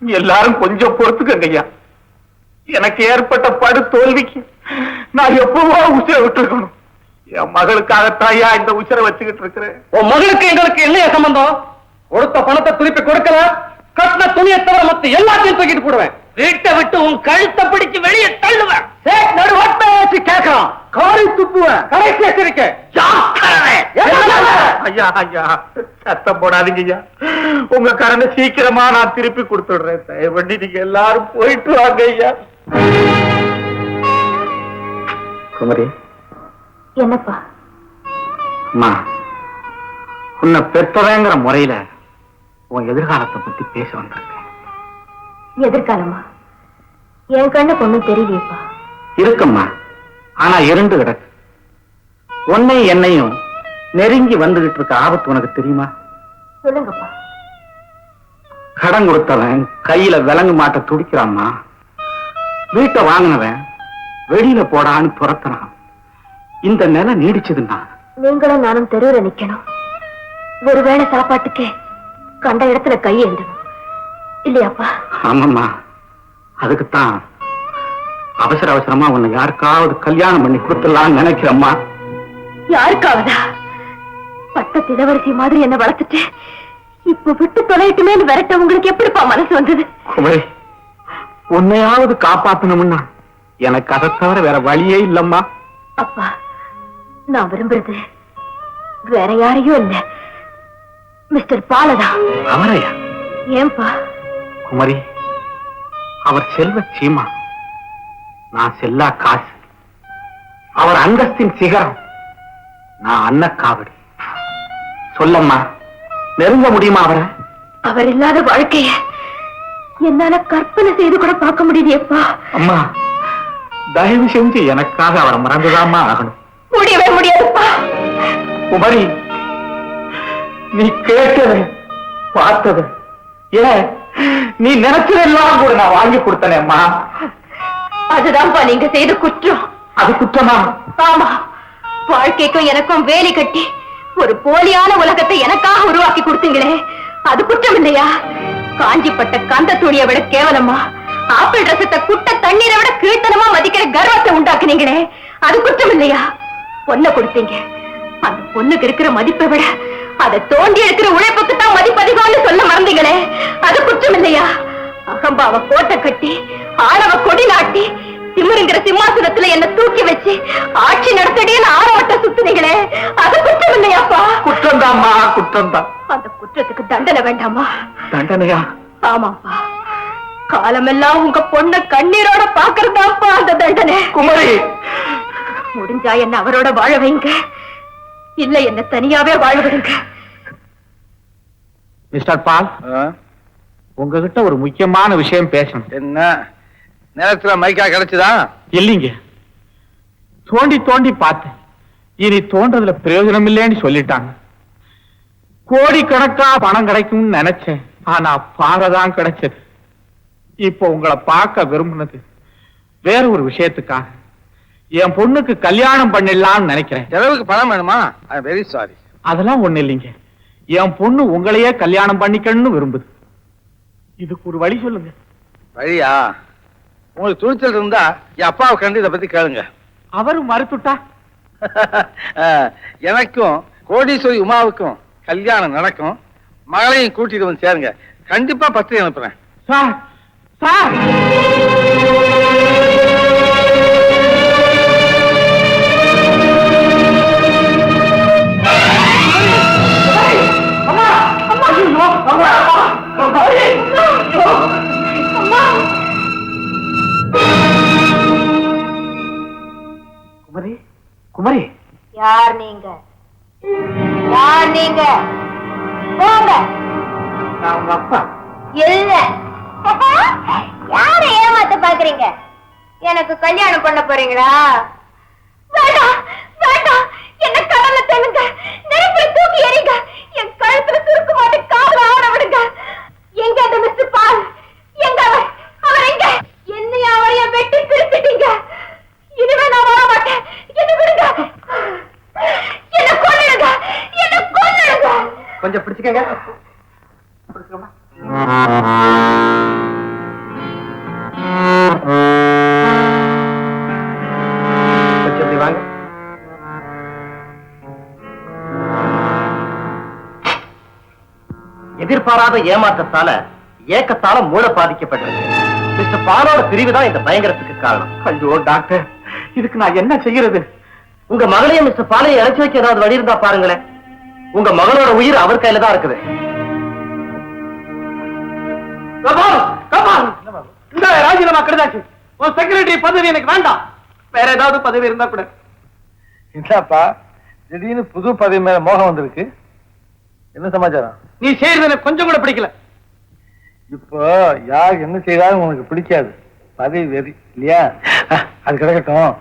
எல்லாரும் கொஞ்சம் பொறுத்துக்கங்க ஐயா. எனக்கு ஏற்பட்ட படு தோல்விக்கு நான் எப்பவோ உசிரை விட்டு இருக்கணும். என் மகளுக்காகத்தாயா இந்த உசிரை வச்சுக்கிட்டு இருக்கிறேன். உன் மகளுக்கு எங்களுக்கு என்ன சம்பந்தம்? கொடுத்த பணத்தை திருப்பி கொடுக்கல, கட்டின துணியை தவிர மத்த எல்லாத்தையும் தூக்கிட்டு போடுவேன். வீட்டை விட்டு உன் கழுத்தை பிடிச்சு வெளியே தள்ளுவேன். நடுவாட்டை வச்சு கேட்கறான், காரி துப்புவேன். கடைசி எச்சரிக்கை. ஐயா ஐயா, சத்தம் போடாதீங்க ஐயா. உங்க கடனை சீக்கிரமா நான் திருப்பி கொடுத்துடுறேன். தயவு பண்ணி நீங்க எல்லாரும் போயிட்டு வாங்க ஐயா. குமரி. என்னப்பா? அம்மா, உன்னை பெற்றவங்கிற முறையில உன் எதிர்காலத்தை பத்தி பேச வந்திருக்கேன். எதிர்காலமா? என் கண்ணு பொண்ணு தெரியலையப்பா. இருக்கும்மா, ஆனா இரண்டு கிடக்கு. உன்னை என்னையும் நெருங்கி வந்துகிட்டு இருக்க ஆபத்து உனக்கு தெரியுமா? சொல்லுங்கப்பா. கடன் கொடுத்தவன் கையில விலங்கு மாட்ட துடிக்கிறாம்மா. வீட்டை வாங்கினவன் வெளியில போடான்னு துரத்துறான். இந்த நிலை நீடிச்சதுன்னா நீங்களும் நானும் தெருவுல நிக்கணும். ஒருவேளை சாப்பாட்டுக்கே கண்ட இடத்துல கை எழுதணும் இல்லையாப்பா? ஆமாம்மா, அதுக்குத்தான் அவசர அவசரமா உன்னை யாருக்காவது கல்யாணம் பண்ணி கொடுத்துடலாம்னு நினைக்கிறம்மா. யாருக்காவதா? பட்ட திலவரிசி மாதிரி என்ன வளர்த்துட்டு இப்ப விட்டு தொலைட்டுமே விரட்ட உங்களுக்கு எப்படிப்பா மனசு வந்தது? குமரி, உன்னையாவது காப்பாத்தணும்னா எனக்கு அதை தவிர வேற வழியே இல்லம்மா. அப்பா, நான் விரும்புறது வேற யாரையும் இல்ல, மிஸ்டர் பாலதா. அவரையா? ஏன்பா? குமரி, அவர் செல்வ சீமா, நான் செல்லா காசு. அவர் அந்தஸ்தின் சிகரம், நான் அன்னக்காவடி. சொல்லம்மா, நெருங்க முடியுமா அவரை? அவர் இல்லாத வாழ்க்கைய என்னால கற்பனை செய்து கூட பார்க்க முடியலையப்பா. அம்மா, தயவு செஞ்சு எனக்காக அவரை மறந்துதாம்மா ஆகணும். முடியவே முடியாதுப்பா. குமரி, நீ கேட்டது பார்த்தது ஏன் நீ நினைச்சதெல்லாம் கூட நான் வாங்கி கொடுத்தனேம்மா. அதுதான்ப்பா நீங்க செய்த குற்றம். அது குற்றமா? ஆமா, வாழ்க்கைக்கும் எனக்கும் வேலி கட்டி ஒரு போலியான உலகத்தை எனக்காக உருவாக்கி கொடுத்தீங்களே, அது குற்றம் இல்லையா? காஞ்சிப்பட்ட கந்த துணியை விட கேவலமா, ஆப்பிள் ரசத்தை குட்ட தண்ணீரை விட கீழ்த்தனமா மதிக்கிற கர்வத்தை உண்டாக்குனீங்களே, அது குற்றம் இல்லையா? பொண்ணை கொடுத்தீங்க, அந்த பொண்ணுக்கு இருக்கிற மதிப்பை விட அதை தோண்டி எடுக்கிற உழைப்புக்கு தான் மதிப்பு அதிகம்னு சொல்ல மறந்தீங்களே, அது குற்றம் இல்லையா? அகம்பாவ கோட்டை கட்டி ஆணவ கொடி நாட்டி திமிருங்கிற சிம்மாசனத்துல என்ன தூக்கி வச்சு ஆட்சி நடத்தடின்னு ஆரவட்ட சுத்துனீங்களே, அது குற்றம் இல்லையாப்பா? குற்றம் தான்மா, குற்றம் தான். அந்த குற்றத்துக்கு தண்டனை வேண்டாமா? தண்டனையா? ஆமாப்பா, காலமெல்லாம் உங்க பொண்ண கண்ணீரோட பாக்குறதாப்பா அந்த தண்டனை. குமரி, முடிஞ்சா என்ன அவரோட வாழ வைங்க, இல்ல என்ன தனியாவே வாழ விடுங்க. மிஸ்டர் பால், உங்ககிட்ட ஒரு முக்கியமான விஷயம் பேசணும். என்ன நேரத்துல மைக்கா கிடைச்சதா? இல்லீங்க, தோண்டி தோண்டி பார்த்தேன். இனி தோன்றதுல பிரயோஜனம் இல்லைன்னு சொல்லிட்டாங்க. கோடிக்கணக்கா பணம் கிடைக்கும்னு நினைச்சேன், ஆனா பாறைதான் கிடைச்சது. இப்போ உங்களை பார்க்க விரும்பினது வேற ஒரு விஷயத்துக்காக. என் பொண்ணுக்கு கல்யாணம் பண்ணிடலாம்னு நினைக்கிறேன். செலவுக்கு பணம் வேணுமா? I very sorry. அதெல்லாம் ஒண்ணு இல்லைங்க, என் பொண்ணு உங்களையே கல்யாணம் பண்ணிக்கணும்னு விரும்புது. இதுக்கு ஒரு வழி சொல்லுங்க. வழியா? உங்களுக்கு துணிச்சல் இருந்தா என் அப்பாவை கண்டு இதை பத்தி கேளுங்க. அவரு மறுத்துட்டா? எனக்கும் கோடீஸ்வரி உமாவுக்கும் கல்யாணம் நடக்கும். மகளையும் கூட்டிட்டு வந்து சேருங்க. கண்டிப்பா பத்திரிகை அனுப்புறேன். Sir, sir, Kumari, Kumari. யார் நீங்க? யார் நீங்க? போங்க. நான் உங்க அப்பா. இல்ல. யாரை ஏமாத்த பாக்குறீங்க? எனக்கு கல்யாணம் பண்ண போறீங்களா? வேண்டாம், வேண்டாம், என்ன கடல்ல தள்ளுங்க, நெருப்புல தூக்கி எறிங்க, என் கழுத்துல சுருக்கு மாட்டி கால ஆட விடுங்க. எங்க அந்த மிஸ்டர் பால்? எங்க அவர்? அவர் எங்க? என்னைய அவரைய வெட்டி பிரிச்சுட்டீங்க. இனிமே நான் வாழ மாட்டேன். என்ன விடுங்க, என்ன கொல்லுங்க, என்ன கொல்லுங்க. கொஞ்சம் பிடிச்சுக்கங்க. பிடிச்சுக்கோமா. எதிர்பாராத ஏமாற்றத்தால ஏக்கத்தால மூளை பாதிக்கப்பட்டிருக்கு. மிஸ்டர் பாலோட பிரிவு தான் இந்த பயங்கரத்துக்கு காரணம். ஐயோ டாக்டர், இதுக்கு நான் என்ன செய்யறது? உங்க மகளையும் மிஸ்டர் பாலையை இறச்சி வைக்க ஏதாவது வழி இருந்தா பாருங்களேன். உங்க மகளோட உயிர் அவர் கையில தான் இருக்குது. இந்த ராஜினாமா கடிதாச்சு. உன் செக்ரட்டரி பதவி எனக்கு வேண்டாம். வேற ஏதாவது பதவி இருந்தா கூட. என்னப்பா திடீர்னு புது பதவி மேல மோகம் வந்திருக்கு? என்ன சமாச்சாரம்? நீ செய்யறது எனக்கு கொஞ்சம் கூட பிடிக்கல. இப்போ யார் என்ன செய்தாலும் உனக்கு பிடிக்காது. பதவி வெறி இல்லையா? அது கிடக்கட்டும்.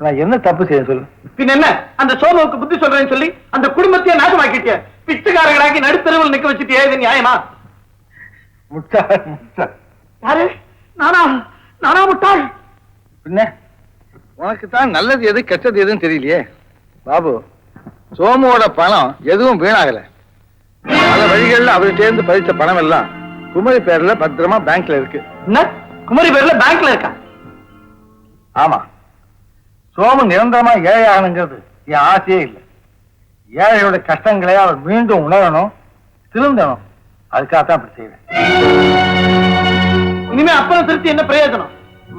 நான் என்ன தப்பு செய்ய சொல்லு. பின் என்ன, அந்த சோமுவுக்கு புத்தி சொல்றேன்னு சொல்லி அந்த குடும்பத்தையே நாசமாக்கிட்டிய, பிச்சைக்காரர்களாக்கி நடுத்தருவில் நிக்க வச்சுட்டியே, இது நியாயமா? முட்டாள் முட்டாள். யாரு? நானா? நானா முட்டாள்? பின்ன உனக்கு தான் நல்லது எது கெட்டது எதுன்னு தெரியலையே. பாபு, சோமுவோட பணம் எதுவும் வீணாகல. பல வழிகளில் அவர் சேர்ந்து பதிச்ச பணம் எல்லாம் குமரி பேர்ல பத்திரமா பேங்க்ல இருக்கு. என்ன, குமரி பேர்ல பேங்க்ல இருக்கா? ஆமா, சோமு நிரந்தரமா ஏழை ஆகணுங்கிறது என் ஆசையே இல்லை. ஏழையோட கஷ்டங்களை அவர் மீண்டும் உணரணும், திருந்தணும். அதுக்காகத்தான் அப்படி செய்வேன். இனிமே அப்புறம் திருத்தி என்ன பிரயோஜனம்?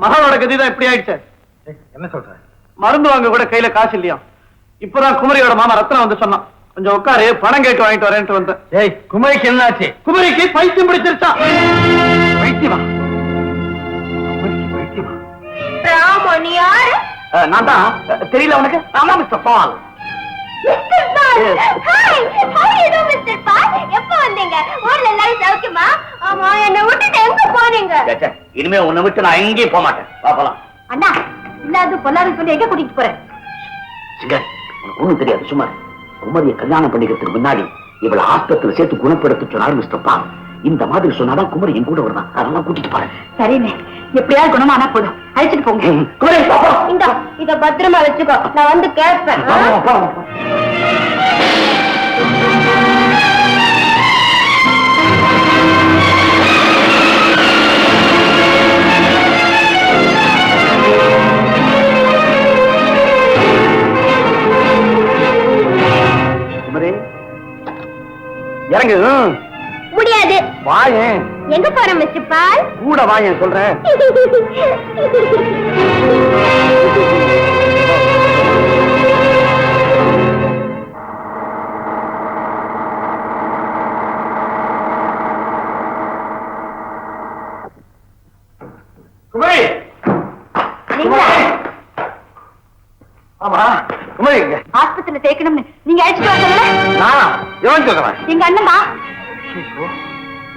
மகளோட கதிதான் இப்படி ஆயிடுச்சு. என்ன சொல்ற? மருந்து வாங்க கூட கையில காசு இல்லையா? இப்பதான் குமரியோட மாமா ரத்னம் வந்து சொன்னான், கொஞ்சம் உட்காரு, பணம் கேட்டு வாங்கிட்டு வரேன்ட்டு வந்தேன். ஏய், குமரிக்கு என்னாச்சு? குமரிக்கு பைத்தியம் பிடிச்சிருச்சான். பைத்தியமா? குமரிக்கு பைத்தியமா? ராமோ, நீ யாரு? நான் தான். தெரியல உனக்கு? ஆமா, mister Paul. Mister Paul. Hi, how are you doing, mister Paul? எப்ப வந்தீங்க? ஊர்ல எல்லாரும் சௌக்கியமா? ஆமா, என்ன விட்டுட்டு எங்க போனீங்க? இனிமே உன்னை விட்டு நான் எங்கேயும் போக மாட்டேன். பாப்பலாம். அண்ணா, இல்லாத பொல்லாத சொல்லி எங்க கூட்டிட்டு போறேன்? சிங்கர், உனக்கு ஒண்ணும் தெரியாது. சும்மா குமரியை கல்யாணம் பண்ணிக்கிறதுக்கு முன்னாடி இவளை ஆஸ்பத்திரி சேர்த்து குணப்படுத்த சொன்னார் மிஸ்டர் பால். இந்த மாதிரி சொன்னாதான் குமரி என் கூட வருதான். அதெல்லாம் கூட்டிட்டு போறேன். சரிண்ணே, எப்படியாவது குணமானா போதும், அழைச்சிட்டு போங்க. குமரி, இந்த இத பத்திரமா வச்சுக்கோ, நான் வந்து கேட்பேன். குமரி, இறங்கு. முடியாது. வாயேன். எங்க போற மிஸ்டர் பால்? கூட வாயேன் சொல்றேன். குமரி, ஆமா, குமரி ஆஸ்பத்திரியில சேர்க்கணும்னு நீங்க அழைச்சிட்டு வர சொல்லல? நான் எவன் சொல்றேன்? எங்க அண்ணன் தான்.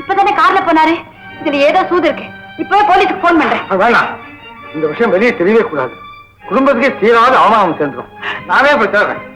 இப்பதானே கார்ல போனாரு. இதுல ஏதோ சூது இருக்கு. இப்பவே போலீஸுக்கு போன் பண்றேன். வேணாம், இந்த விஷயம் வெளியே தெரியவே கூடாது. குடும்பத்துக்கே தீராத அவமானம் சென்றோம். நானே போய் தேடுறேன்.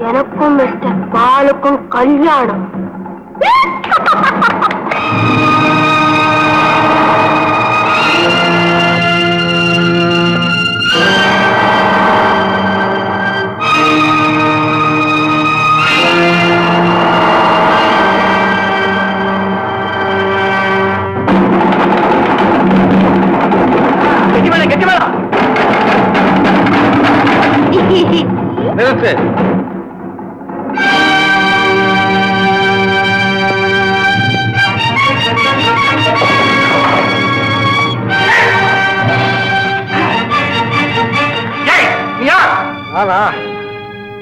எனக்கும் மிஸ்டர் பாலுக்கும் கல்யாணம். நிறுத்து. ஆனா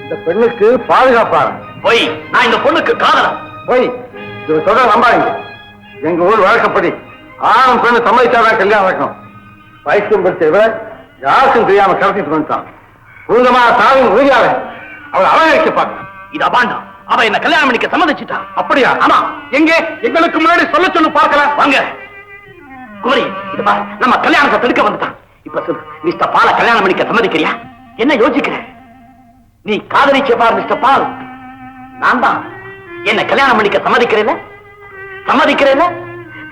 இந்த பெண்ணுக்கு பாதுகாப்பான போய் நான் இந்த பொண்ணுக்கு காதலன். போய் இவ சொல்ற நம்பாதீங்க. எங்க ஊர் வழக்கப்படி ஆணும் பெண்ணு சம்மதிச்சாதான் கல்யாணம் நடக்கணும். பைத்தியம் படிச்ச இவ யாருக்கும் தெரியாம கடத்திட்டு வந்துட்டான். பூங்கமா தாவின் உறுதியாள அவள் அலங்கரிக்க பார்க்க. இது அபாண்டம். அவ என்ன கல்யாணம் பண்ணிக்க சம்மதிச்சுட்டா. அப்படியா? ஆமா. எங்கே எங்களுக்கு முன்னாடி சொல்ல சொல்லு பார்க்கலாம். வாங்க குமரி, இது பாரு, நம்ம கல்யாணத்தை தடுக்க வந்துட்டான். இப்ப சொல்லு, மிஸ்டர் பால கல்யாணம் பண்ணிக்க சம்மதிக்கிறியா? என்ன யோசிக்கிற? நீ காதலிச்ச பார் மிஸ்டர் பால். நான் தான் என்ன கல்யாணம் பண்ணிக்க சம்மதிக்கிறேன்.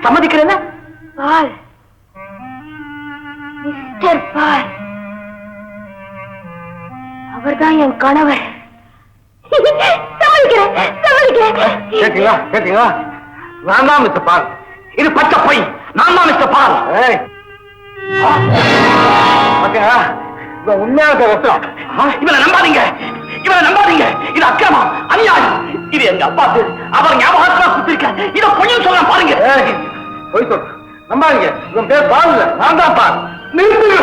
சம்மதிக்கிறேன்னா பால் மிஸ்டர் பால் அவர்தான் என் கணவர். கேட்டீங்களா கேட்டீங்களா? நான் தான் மிஸ்டர் பால். இது பச்சை பொய். நான் தான் மிஸ்டர் பால். பாத்தீங்களா? இவன் உண்மையான ரத்தம். இவனை நம்பாதீங்க, இவனை நம்பாதீங்க. இது அக்கிரமம், அநியாயம். இது எங்க அப்பாக்கு அவர் ஞாபகமா குத்திருக்க. இத பொய்யும் சொல்ல பாருங்க. பொய் சொல்ற நம்பாதீங்க. இவன் பேர் பால் இல்ல, நான் தான் பால். நிறுத்துங்க.